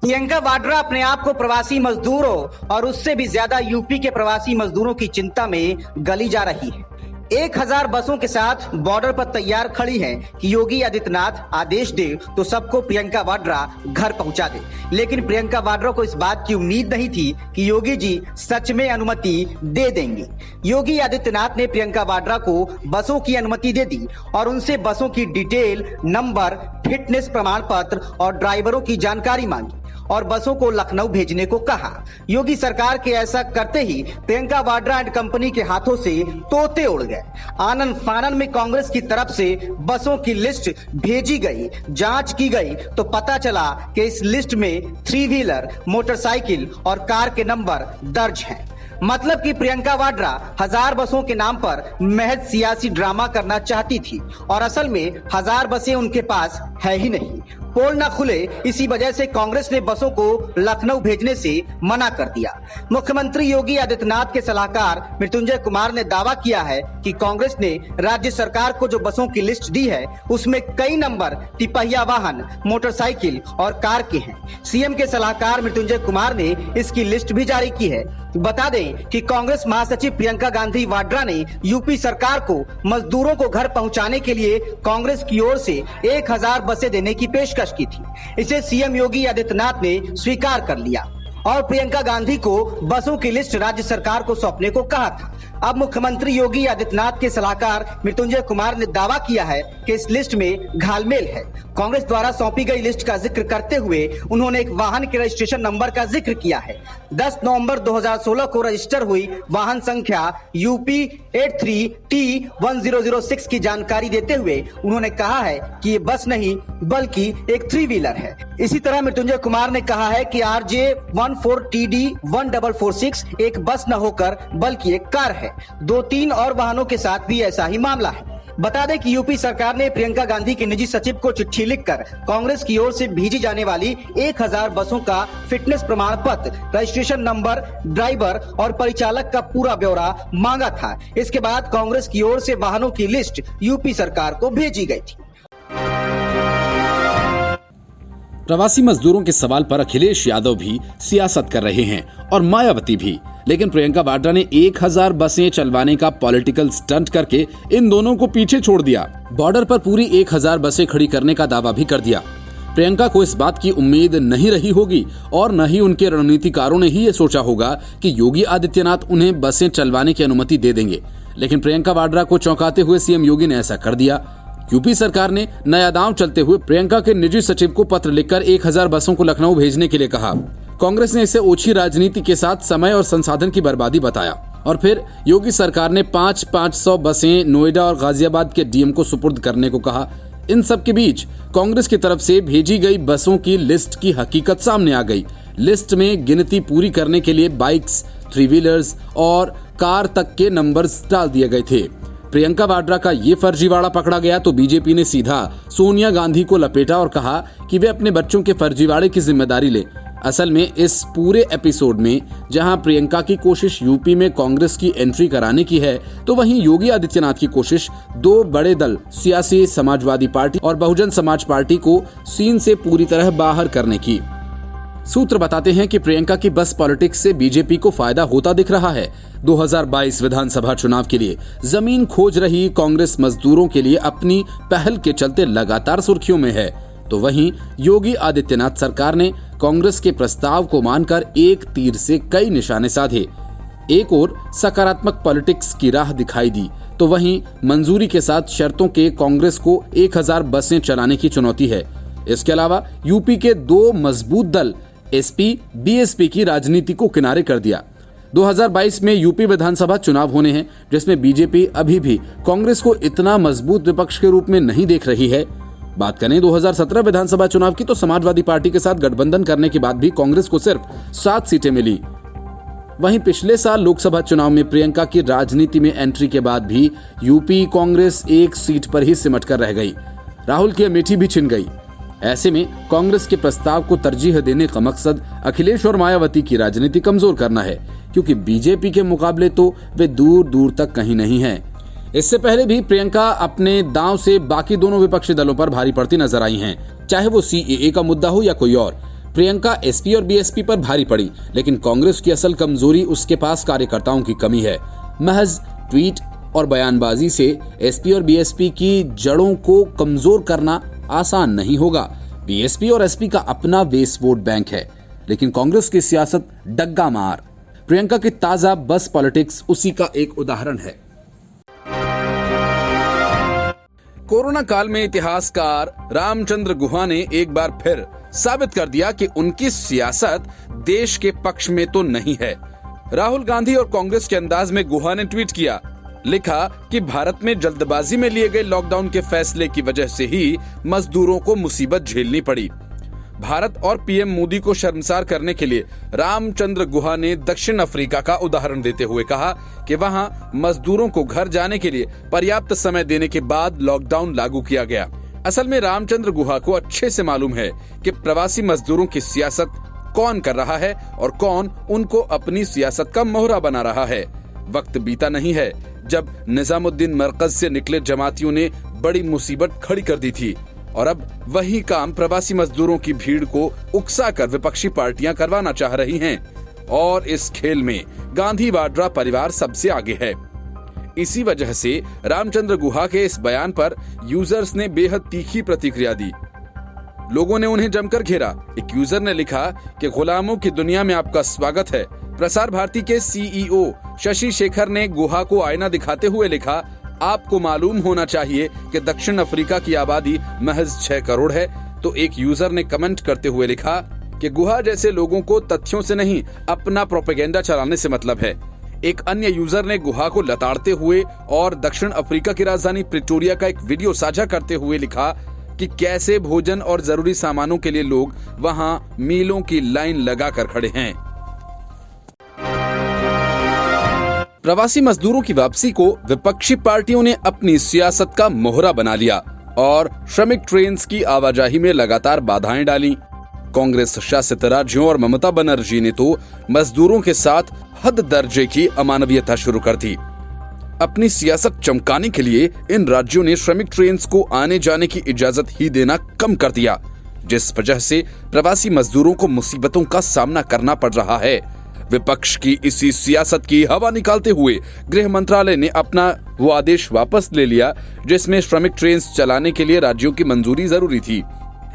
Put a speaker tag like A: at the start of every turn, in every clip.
A: प्रियंका वाड्रा अपने आप को प्रवासी मजदूरों और उससे भी ज्यादा यूपी के प्रवासी मजदूरों की चिंता में गली जा रही है। 1000 बसों के साथ बॉर्डर पर तैयार खड़ी हैं कि योगी आदित्यनाथ आदेश दे तो सबको प्रियंका वाड्रा घर पहुंचा दे। लेकिन प्रियंका वाड्रा को इस बात की उम्मीद नहीं थी कि योगी जी सच में अनुमति दे देंगे। योगी आदित्यनाथ ने प्रियंका वाड्रा को बसों की अनुमति दे दी और उनसे बसों की डिटेल, नंबर, फिटनेस प्रमाण पत्र और ड्राइवरों की जानकारी मांगी और बसों को लखनऊ भेजने को कहा। योगी सरकार के ऐसा करते ही प्रियंका वाड्रा एंड कंपनी के हाथों से तोते उड़ गए। आनन फानन में कांग्रेस की तरफ से बसों की लिस्ट भेजी गई, जांच की गई तो पता चला कि इस लिस्ट में 3 व्हीलर, मोटरसाइकिल और कार के नंबर दर्ज हैं। मतलब कि प्रियंका वाड्रा 1000 बसों के नाम पर महज सियासी ड्रामा करना चाहती थी और असल में 1000 बसें उनके पास है ही नहीं। पोल न खुले, इसी वजह से कांग्रेस ने बसों को लखनऊ भेजने से मना कर दिया। मुख्यमंत्री योगी आदित्यनाथ के सलाहकार मृत्युंजय कुमार ने दावा किया है कि कांग्रेस ने राज्य सरकार को जो बसों की लिस्ट दी है उसमें कई नंबर तिपहिया वाहन, मोटरसाइकिल और कार के हैं। सीएम के सलाहकार मृत्युंजय कुमार ने इसकी लिस्ट भी जारी की है। बता दें कि कांग्रेस महासचिव प्रियंका गांधी वाड्रा ने यूपी सरकार को मजदूरों को घर पहुंचाने के लिए कांग्रेस की ओर से 1000 बसें देने की पेशकश की थी। इसे सीएम योगी आदित्यनाथ ने स्वीकार कर लिया और प्रियंका गांधी को बसों की लिस्ट राज्य सरकार को सौंपने को कहा था। अब मुख्यमंत्री योगी आदित्यनाथ के सलाहकार मृत्युंजय कुमार ने दावा किया है कि इस लिस्ट में घालमेल है। कांग्रेस द्वारा सौंपी गई लिस्ट का जिक्र करते हुए उन्होंने एक वाहन के रजिस्ट्रेशन नंबर का जिक्र किया है। 10 नवंबर 2016 को रजिस्टर हुई वाहन संख्या UP 83T1006 की जानकारी देते हुए उन्होंने कहा है कि ये बस नहीं बल्कि एक 3 व्हीलर है। इसी तरह मृत्युंजय कुमार ने कहा है कि RJ 14TD1446 एक बस न होकर बल्कि एक कार है। 2-3 और वाहनों के साथ भी ऐसा ही मामला है। बता दें कि यूपी सरकार ने प्रियंका गांधी के निजी सचिव को चिट्ठी लिखकर कांग्रेस की ओर से भेजी जाने वाली 1000 बसों का फिटनेस प्रमाण पत्र, रजिस्ट्रेशन नंबर, ड्राइवर और परिचालक का पूरा ब्यौरा मांगा था। इसके बाद कांग्रेस की ओर से वाहनों की लिस्ट यूपी सरकार को भेजी गई थी।
B: प्रवासी मजदूरों के सवाल पर अखिलेश यादव भी सियासत कर रहे हैं और मायावती भी, लेकिन प्रियंका वाड्रा ने 1000 बसें चलवाने का पॉलिटिकल स्टंट करके इन दोनों को पीछे छोड़ दिया। बॉर्डर पर पूरी 1000 बसें खड़ी करने का दावा भी कर दिया। प्रियंका को इस बात की उम्मीद नहीं रही होगी और न ही उनके रणनीतिकारों ने ही ये सोचा होगा कि योगी आदित्यनाथ उन्हें बसें चलवाने की अनुमति दे देंगे, लेकिन प्रियंका वाड्रा को चौंकाते हुए सीएम योगी ने ऐसा कर दिया। यूपी सरकार ने नया दांव चलते हुए प्रियंका के निजी सचिव को पत्र लिखकर 1000 बसों को लखनऊ भेजने के लिए कहा। कांग्रेस ने इसे ओछी राजनीति के साथ समय और संसाधन की बर्बादी बताया और फिर योगी सरकार ने 500 बसें नोएडा और गाजियाबाद के डीएम को सुपुर्द करने को कहा। इन सब के बीच कांग्रेस की तरफ से भेजी गई बसों की लिस्ट की हकीकत सामने आ गई। लिस्ट में गिनती पूरी करने के लिए बाइक्स, 3 व्हीलर्स और कार तक के नंबर्स डाल दिए गए थे। प्रियंका वाड्रा का ये फर्जीवाड़ा पकड़ा गया तो बीजेपी ने सीधा सोनिया गांधी को लपेटा और कहा कि वे अपने बच्चों के फर्जीवाड़े की जिम्मेदारी लें। असल में इस पूरे एपिसोड में जहां प्रियंका की कोशिश यूपी में कांग्रेस की एंट्री कराने की है, तो वहीं योगी आदित्यनाथ की कोशिश 2 बड़े दल सियासी समाजवादी पार्टी और बहुजन समाज पार्टी को सीन से पूरी तरह बाहर करने की। सूत्र बताते हैं कि प्रियंका की बस पॉलिटिक्स से बीजेपी को फायदा होता दिख रहा है। 2022 विधानसभा चुनाव के लिए जमीन खोज रही कांग्रेस मजदूरों के लिए अपनी पहल के चलते लगातार सुर्खियों में है, तो वहीं योगी आदित्यनाथ सरकार ने कांग्रेस के प्रस्ताव को मानकर एक तीर से कई निशाने साधे। एक ओर सकारात्मक पॉलिटिक्स की राह दिखाई दी, तो वहीं मंजूरी के साथ शर्तों के कांग्रेस को 1000 बसें चलाने की चुनौती है। इसके अलावा यूपी के 2 मजबूत दल एसपी, बीएसपी की राजनीति को किनारे कर दिया। 2022 में यूपी विधानसभा चुनाव होने हैं, जिसमें बीजेपी अभी भी कांग्रेस को इतना मजबूत विपक्ष के रूप में नहीं देख रही है। बात करें 2017 विधानसभा चुनाव की, तो समाजवादी पार्टी के साथ गठबंधन करने के बाद भी कांग्रेस को सिर्फ 7 सीटें मिली। वहीं पिछले साल लोकसभा चुनाव में प्रियंका की राजनीति में एंट्री के बाद भी यूपी कांग्रेस 1 सीट पर ही सिमट कर रह गई। राहुल की अमेठी भी छिन गई। ऐसे में कांग्रेस के प्रस्ताव को तरजीह देने का मकसद अखिलेश और मायावती की राजनीति कमजोर करना है, क्योंकि बीजेपी के मुकाबले तो वे दूर दूर तक कहीं नहीं हैं। इससे पहले भी प्रियंका अपने दांव से बाकी दोनों विपक्षी दलों पर भारी पड़ती नजर आई हैं, चाहे वो CAA का मुद्दा हो या कोई और। प्रियंका एसपी और बीएसपी पर भारी पड़ी, लेकिन कांग्रेस की असल कमजोरी उसके पास कार्यकर्ताओं की कमी है। महज ट्वीट और बयानबाजी से एसपी और बीएसपी की जड़ों को कमजोर करना आसान नहीं होगा। बीएसपी और एसपी का अपना बेस वोट बैंक है, लेकिन कांग्रेस की सियासत डग्गा मार। प्रियंका की ताजा बस पॉलिटिक्स उसी का एक उदाहरण है। कोरोना काल में इतिहासकार रामचंद्र गुहा ने एक बार फिर साबित कर दिया कि उनकी सियासत देश के पक्ष में तो नहीं है। राहुल गांधी और कांग्रेस के अंदाज में गुहा ने ट्वीट किया, लिखा कि भारत में जल्दबाजी में लिए गए लॉकडाउन के फैसले की वजह से ही मजदूरों को मुसीबत झेलनी पड़ी। भारत और पीएम मोदी को शर्मसार करने के लिए रामचंद्र गुहा ने दक्षिण अफ्रीका का उदाहरण देते हुए कहा कि वहां मजदूरों को घर जाने के लिए पर्याप्त समय देने के बाद लॉकडाउन लागू किया गया। असल में रामचंद्र गुहा को अच्छे से मालूम है कि प्रवासी मजदूरों की सियासत कौन कर रहा है और कौन उनको अपनी सियासत का मोहरा बना रहा है। वक्त बीता नहीं है जब निजामुद्दीन मरकज से निकले जमातियों ने बड़ी मुसीबत खड़ी कर दी थी, और अब वही काम प्रवासी मजदूरों की भीड़ को उकसाकर विपक्षी पार्टियां करवाना चाह रही हैं। और इस खेल में गांधी वाड्रा परिवार सबसे आगे है। इसी वजह से रामचंद्र गुहा के इस बयान पर यूजर्स ने बेहद तीखी प्रतिक्रिया दी। लोगों ने उन्हें जमकर घेरा। एक यूजर ने लिखा कि गुलामों की दुनिया में आपका स्वागत है। प्रसार भारती के सीईओ शशि शेखर ने गुहा को आईना दिखाते हुए लिखा, आपको मालूम होना चाहिए कि दक्षिण अफ्रीका की आबादी महज 6 करोड़ है। तो एक यूजर ने कमेंट करते हुए लिखा कि गुहा जैसे लोगों को तथ्यों से नहीं अपना प्रोपेगेंडा चलाने से मतलब है। एक अन्य यूजर ने गुहा को लताड़ते हुए और दक्षिण अफ्रीका की राजधानी प्रिटोरिया का एक वीडियो साझा करते हुए लिखा कि कैसे भोजन और जरूरी सामानों के लिए लोग वहां मीलों की लाइन लगाकर खड़े हैं। प्रवासी मजदूरों की वापसी को विपक्षी पार्टियों ने अपनी सियासत का मोहरा बना लिया और श्रमिक ट्रेन की आवाजाही में लगातार बाधाएं डाली। कांग्रेस शासित राज्यों और ममता बनर्जी ने तो मजदूरों के साथ हद दर्जे की अमानवीयता शुरू कर दी। अपनी सियासत चमकाने के लिए इन राज्यों ने श्रमिक ट्रेन को आने जाने की इजाजत ही देना कम कर दिया, जिस वजह से प्रवासी मजदूरों को मुसीबतों का सामना करना पड़ रहा है। विपक्ष की इसी सियासत की हवा निकालते हुए गृह मंत्रालय ने अपना वो आदेश वापस ले लिया जिसमें श्रमिक ट्रेन चलाने के लिए राज्यों की मंजूरी जरूरी थी।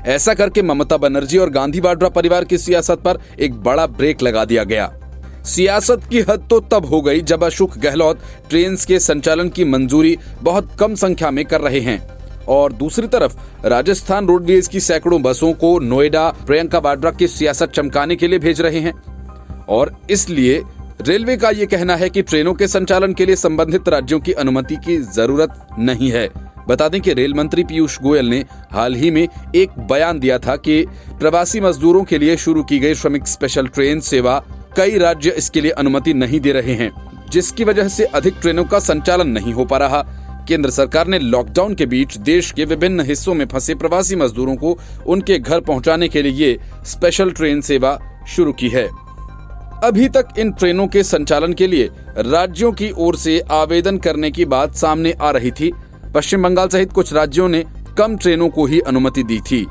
B: ऐसा करके ममता बनर्जी और गांधी वाड्रा परिवार की सियासत पर एक बड़ा ब्रेक लगा दिया गया। सियासत की हद तो तब हो गई जब अशोक गहलोत ट्रेन के संचालन की मंजूरी बहुत कम संख्या में कर रहे हैं और दूसरी तरफ राजस्थान रोडवेज की सैकड़ों बसों को नोएडा प्रियंका वाड्रा की सियासत चमकाने के लिए भेज रहे हैं। और इसलिए रेलवे का ये कहना है कि ट्रेनों के संचालन के लिए संबंधित राज्यों की अनुमति की जरूरत नहीं है। बता दें कि रेल मंत्री पीयूष गोयल ने हाल ही में एक बयान दिया था कि प्रवासी मजदूरों के लिए शुरू की गई श्रमिक स्पेशल ट्रेन सेवा कई राज्य इसके लिए अनुमति नहीं दे रहे हैं, जिसकी वजह से अधिक ट्रेनों का संचालन नहीं हो पा रहा। केंद्र सरकार ने लॉकडाउन के बीच देश के विभिन्न हिस्सों में फंसे प्रवासी मजदूरों को उनके घर पहुंचाने के लिए ये स्पेशल ट्रेन सेवा शुरू की है। अभी तक इन ट्रेनों के संचालन के लिए राज्यों की ओर से आवेदन करने की बात सामने आ रही थी। पश्चिम बंगाल सहित कुछ राज्यों ने कम ट्रेनों को ही अनुमति दी थी।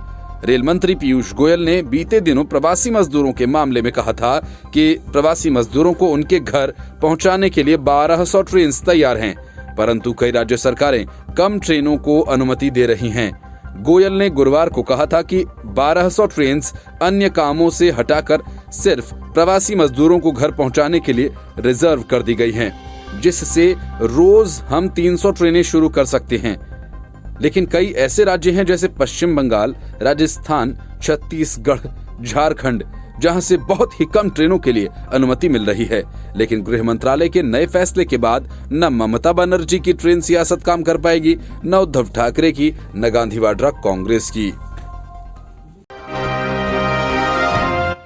B: रेल मंत्री पीयूष गोयल ने बीते दिनों प्रवासी मजदूरों के मामले में कहा था कि प्रवासी मजदूरों को उनके घर पहुंचाने के लिए 1200 ट्रेन तैयार हैं, परंतु कई राज्य सरकारें कम ट्रेनों को अनुमति दे रही हैं। गोयल ने गुरुवार को कहा था कि 1200 ट्रेन अन्य कामों से हटाकर सिर्फ प्रवासी मजदूरों को घर पहुंचाने के लिए रिजर्व कर दी गई हैं, जिससे रोज हम 300 ट्रेनें शुरू कर सकते हैं। लेकिन कई ऐसे राज्य हैं जैसे पश्चिम बंगाल, राजस्थान, छत्तीसगढ़, झारखंड, जहां से बहुत ही कम ट्रेनों के लिए अनुमति मिल रही है। लेकिन गृह मंत्रालय के नए फैसले के बाद न ममता बनर्जी की ट्रेन सियासत काम कर पाएगी, न उद्धव ठाकरे की, न गांधी वाड्रा कांग्रेस की।